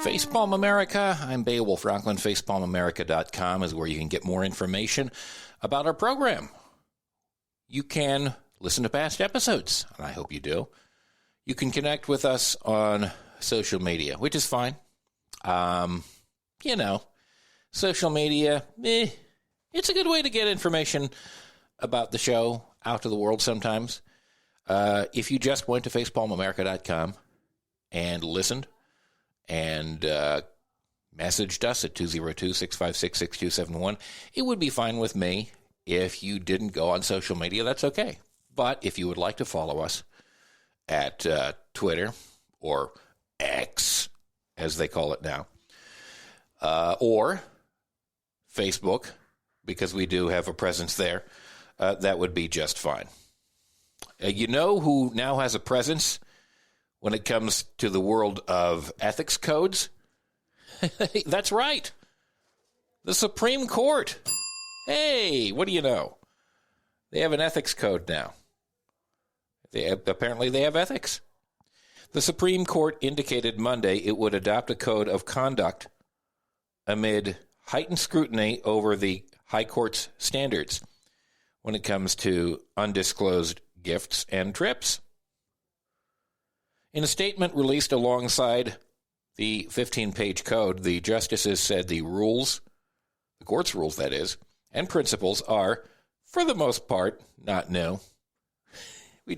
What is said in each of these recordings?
Facepalm America. I'm Beowulf Rockland. FacepalmAmerica.com is where you can get more information about our program. You can listen to past episodes, and I hope you do. You can connect with us on social media, which is fine. Social media, it's a good way to get information about the show out to the world sometimes. If you just went to FacepalmAmerica.com and listened and messaged us at 202-656-6271, it would be fine with me. If you didn't go on social media, that's okay. But if you would like to follow us at Twitter or X, as they call it now, or Facebook, because we do have a presence there, that would be just fine. You know who now has a presence when it comes to the world of ethics codes? That's right. The Supreme Court. Hey, what do you know? They have an ethics code now. Apparently they have ethics. The Supreme Court indicated Monday it would adopt a code of conduct amid heightened scrutiny over the High Court's standards when it comes to undisclosed gifts and trips. In a statement released alongside the 15-page code, the justices said the rules, the court's rules that is, and principles are, for the most part, not new. We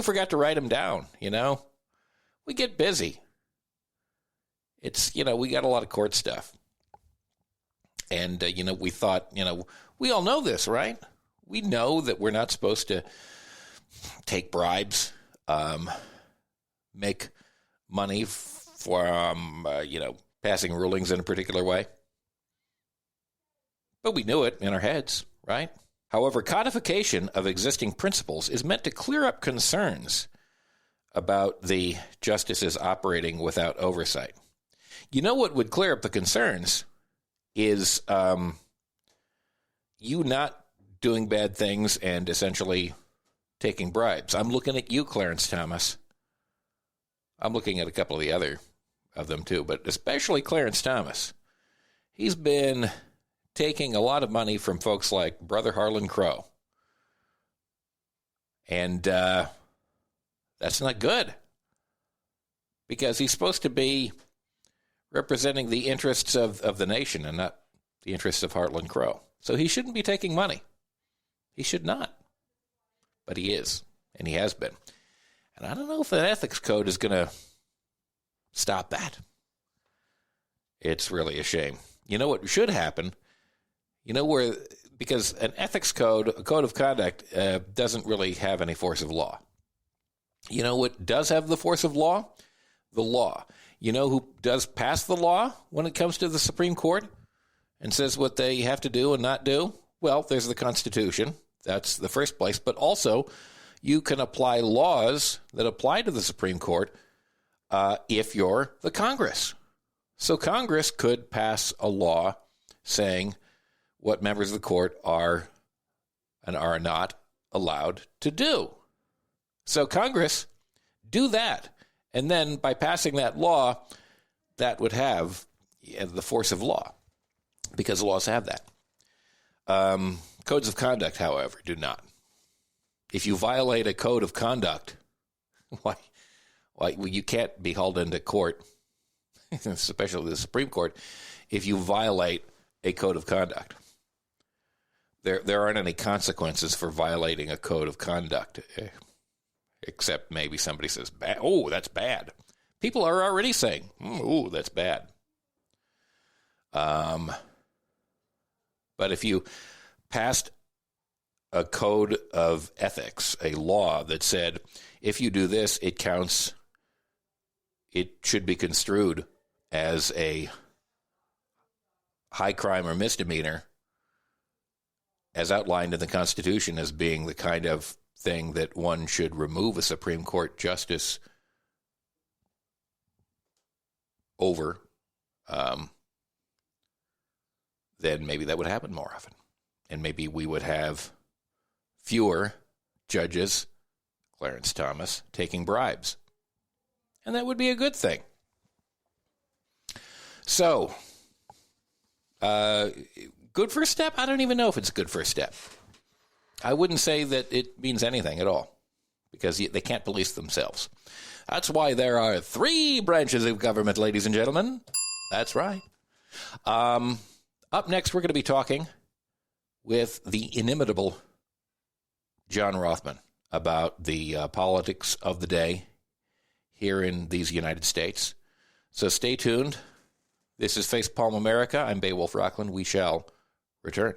forgot to write them down, We get busy. It's, we got a lot of court stuff. And, we thought, we all know this, right? We know that we're not supposed to take bribes, make money from, passing rulings in a particular way. But we knew it in our heads, right? However, codification of existing principles is meant to clear up concerns about the justices operating without oversight. You know what would clear up the concerns is you not doing bad things and essentially taking bribes. I'm looking at you, Clarence Thomas. I'm looking at a couple of the other of them too, but especially Clarence Thomas. He's been taking a lot of money from folks like Brother Harlan Crow. And that's not good, because he's supposed to be representing the interests of the nation and not the interests of Harlan Crow. So he shouldn't be taking money. He should not. But he is, and he has been. And I don't know if an ethics code is going to stop that. It's really a shame. You know what should happen? Because an ethics code, a code of conduct, doesn't really have any force of law. You know what does have the force of law? The law. You know who does pass the law when it comes to the Supreme Court and says what they have to do and not do? Well, there's the Constitution. That's the first place. But also, you can apply laws that apply to the Supreme Court if you're the Congress. So Congress could pass a law saying what members of the court are and are not allowed to do. So Congress, do that. And then by passing that law, that would have the force of law, because laws have that. Codes of conduct, however, do not. If you violate a code of conduct, why you can't be hauled into court, especially the Supreme Court, if you violate a code of conduct. There aren't any consequences for violating a code of conduct, except maybe somebody says, "Oh, that's bad." People are already saying, "Oh, that's bad." But if you passed a code of ethics, a law that said, if you do this, it counts, it should be construed as a high crime or misdemeanor, as outlined in the Constitution as being the kind of thing that one should remove a Supreme Court justice over, then maybe that would happen more often. And maybe we would have fewer judges, Clarence Thomas, taking bribes. And that would be a good thing. So, good first step? I don't even know if it's a good first step. I wouldn't say that it means anything at all because they can't police themselves. That's why there are 3 branches of government, ladies and gentlemen. That's right. Up next, we're going to be talking with the inimitable John Rothmann about the politics of the day here in these United States. So stay tuned. This is Facepalm America. I'm Beowulf Rockland. We shall return.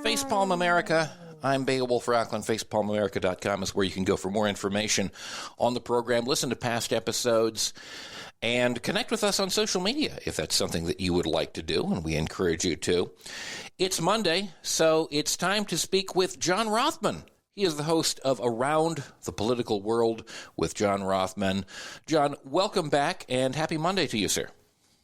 Facepalm America. I'm Beowulf Rockland. FacepalmAmerica.com is where you can go for more information on the program, listen to past episodes, and connect with us on social media if that's something that you would like to do, and we encourage you to. It's Monday, so it's time to speak with John Rothmann. He is the host of Around the Political World with John Rothmann. John, welcome back, and happy Monday to you, sir.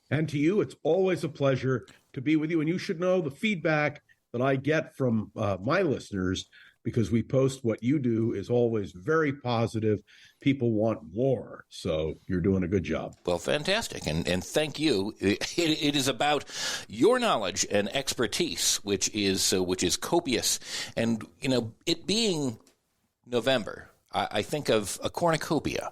And to you, it's always a pleasure to be with you, and you should know the feedback that I get from my listeners, because we post what you do, is always very positive. People want more, so you're doing a good job. Well, fantastic, and thank you. It is about your knowledge and expertise, which is copious, and it being November, I think of a cornucopia.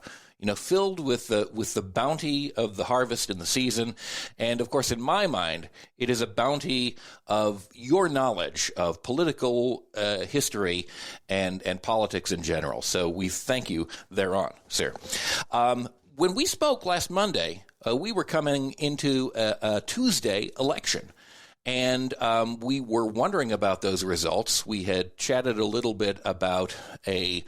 Filled with the bounty of the harvest in the season. And, of course, in my mind, it is a bounty of your knowledge of political history and politics in general. So we thank you thereon, sir. When we spoke last Monday, we were coming into a Tuesday election. And we were wondering about those results. We had chatted a little bit about a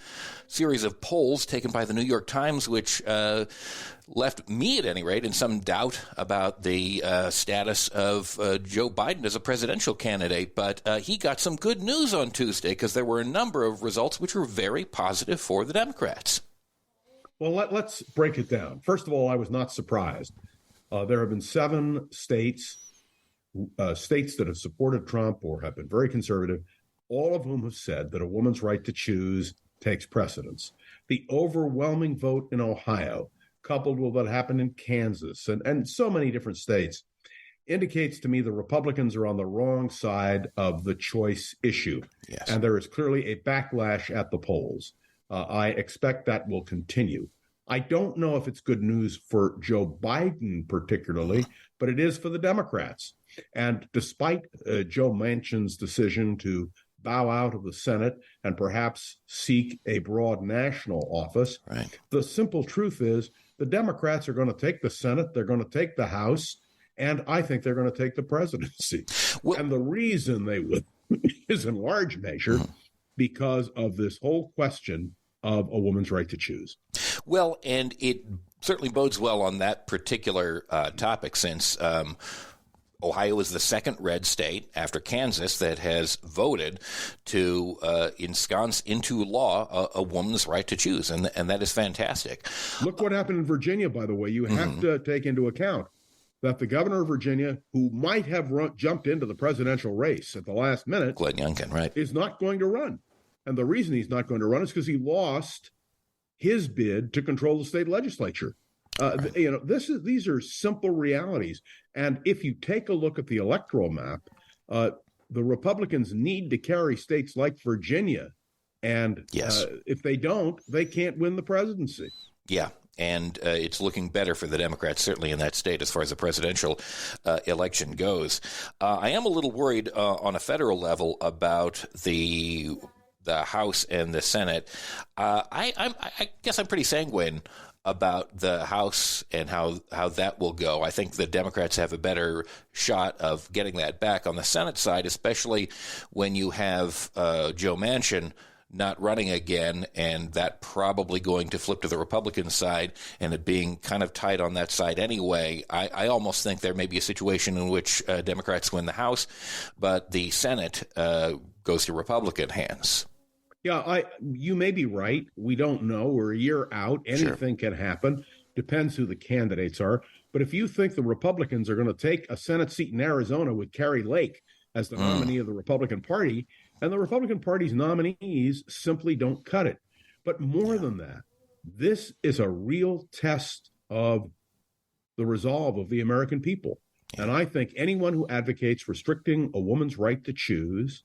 series of polls taken by the New York Times, which left me, at any rate, in some doubt about the status of Joe Biden as a presidential candidate. But he got some good news on Tuesday because there were a number of results which were very positive for the Democrats. Well, let's break it down. First of all, I was not surprised. There have been 7 states that have supported Trump or have been very conservative, all of whom have said that a woman's right to choose takes precedence. The overwhelming vote in Ohio, coupled with what happened in Kansas and so many different states, indicates to me the Republicans are on the wrong side of the choice issue. Yes. And there is clearly a backlash at the polls. I expect that will continue. I don't know if it's good news for Joe Biden particularly, but it is for the Democrats. And despite Joe Manchin's decision to bow out of the Senate and perhaps seek a broad national office, right, the simple truth is the Democrats are going to take the Senate, they're going to take the House, and I think they're going to take the presidency. Well, and the reason they will is in large measure because of this whole question of a woman's right to choose. Well, and it certainly bodes well on that particular topic, since Ohio is the second red state after Kansas that has voted to ensconce into law a woman's right to choose, and that is fantastic. Look what happened in Virginia, by the way. You have to take into account that the governor of Virginia, who might have jumped into the presidential race at the last minute, Glenn Youngkin, right, is not going to run. And the reason he's not going to run is because he lost his bid to control the state legislature. Right. These are simple realities. And if you take a look at the electoral map, the Republicans need to carry states like Virginia. And yes, if they don't, they can't win the presidency. Yeah. And it's looking better for the Democrats, certainly in that state, as far as the presidential election goes. I am a little worried on a federal level about the House and the Senate. I guess I'm pretty sanguine about the House and how that will go. I think the Democrats have a better shot of getting that back. On the Senate side, especially when you have Joe Manchin not running again, and that probably going to flip to the Republican side, and it being kind of tight on that side anyway, I almost think there may be a situation in which Democrats win the House, but the Senate goes to Republican hands. Yeah, you may be right. We don't know. We're a year out. Sure. Anything can happen. Depends who the candidates are. But if you think the Republicans are going to take a Senate seat in Arizona with Carrie Lake as the nominee of the Republican Party, and the Republican Party's nominees simply don't cut it. But more than that, this is a real test of the resolve of the American people. And I think anyone who advocates restricting a woman's right to choose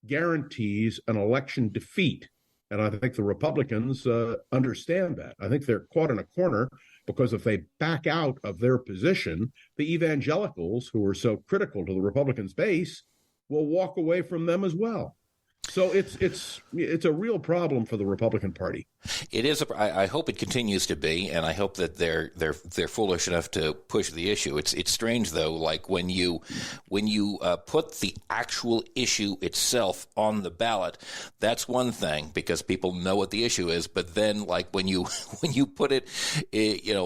guarantees an election defeat. And I think the Republicans understand that. I think they're caught in a corner because if they back out of their position, the evangelicals, who are so critical to the Republicans' base, will walk away from them as well. So it's a real problem for the Republican Party. It is. I hope it continues to be, and I hope that they're foolish enough to push the issue. It's strange though, like when you put the actual issue itself on the ballot, that's one thing because people know what the issue is. But then, like when you put it,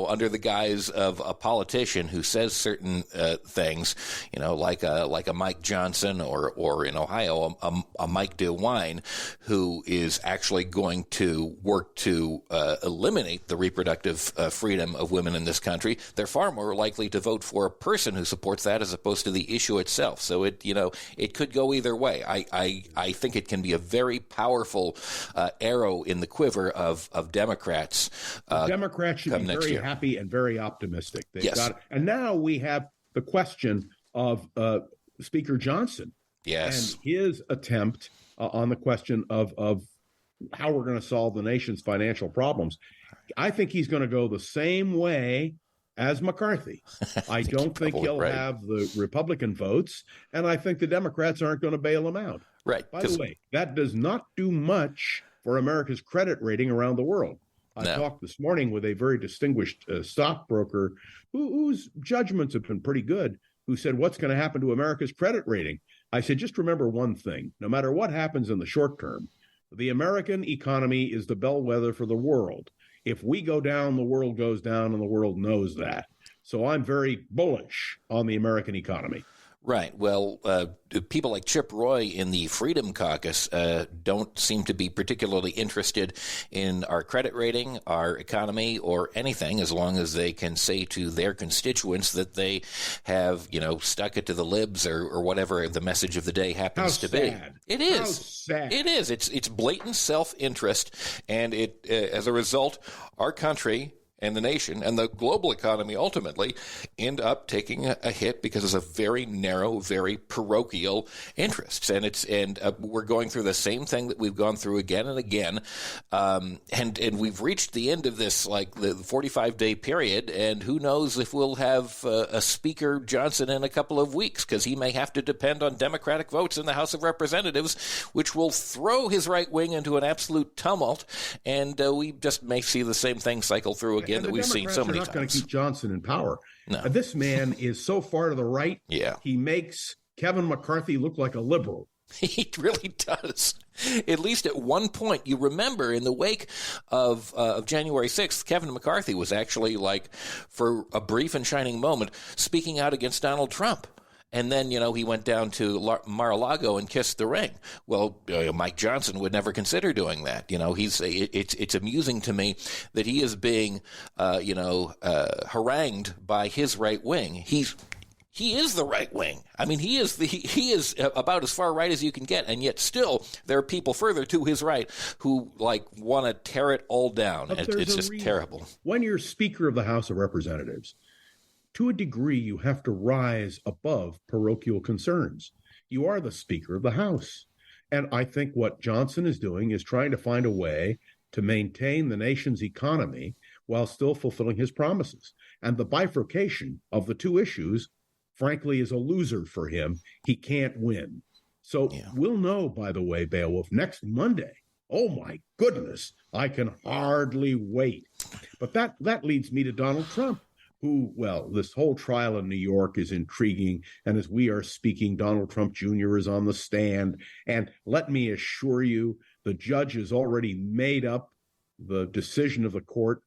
under the guise of a politician who says certain things, like a Mike Johnson or in Ohio a Mike DeWine, who is actually going to work to eliminate the reproductive freedom of women in this country, they're far more likely to vote for a person who supports that as opposed to the issue itself. So it could go either way. I think it can be a very powerful arrow in the quiver of Democrats. Democrats should be very happy and very optimistic. They've got it. And now we have the question of Speaker Johnson. Yes. And his attempt on the question of how we're going to solve the nation's financial problems. I think he's going to go the same way as McCarthy. I don't think he'll have the Republican votes, and I think the Democrats aren't going to bail him out. Right. By the way, that does not do much for America's credit rating around the world. I talked this morning with a very distinguished stockbroker whose judgments have been pretty good, who said, what's going to happen to America's credit rating? I said, just remember one thing. No matter what happens in the short term, the American economy is the bellwether for the world. If we go down, the world goes down, and the world knows that. So I'm very bullish on the American economy. Right. Well, people like Chip Roy in the Freedom Caucus don't seem to be particularly interested in our credit rating, our economy, or anything, as long as they can say to their constituents that they have, stuck it to the libs or whatever the message of the day happens to be. It is. How sad. It is. It's blatant self-interest, and it as a result, our country and the nation and the global economy ultimately end up taking a hit because it's a very narrow, very parochial interests. And we're going through the same thing that we've gone through again and again. And we've reached the end of this, like the 45-day period. And who knows if we'll have a Speaker Johnson in a couple of weeks, because he may have to depend on Democratic votes in the House of Representatives, which will throw his right wing into an absolute tumult. And we just may see the same thing cycle through again that we've seen so many times. They're not going to keep Johnson in power. No. This man is so far to the right. Yeah. He makes Kevin McCarthy look like a liberal. He really does. At least at one point, you remember in the wake of January 6th, Kevin McCarthy was actually, like, for a brief and shining moment, speaking out against Donald Trump. And then, he went down to Mar-a-Lago and kissed the ring. Well, Mike Johnson would never consider doing that. It's amusing to me that he is being, harangued by his right wing. He is the right wing. I mean, he is about as far right as you can get, and yet still there are people further to his right who want to tear it all down. It's just terrible. When you're Speaker of the House of Representatives, to a degree, you have to rise above parochial concerns. You are the Speaker of the House. And I think what Johnson is doing is trying to find a way to maintain the nation's economy while still fulfilling his promises. And the bifurcation of the two issues, frankly, is a loser for him. He can't win. So we'll know, by the way, Beowulf, next Monday. Oh, my goodness, I can hardly wait. But that leads me to Donald Trump. This whole trial in New York is intriguing. And as we are speaking, Donald Trump Jr. is on the stand. And let me assure you, the judge has already made up the decision of the court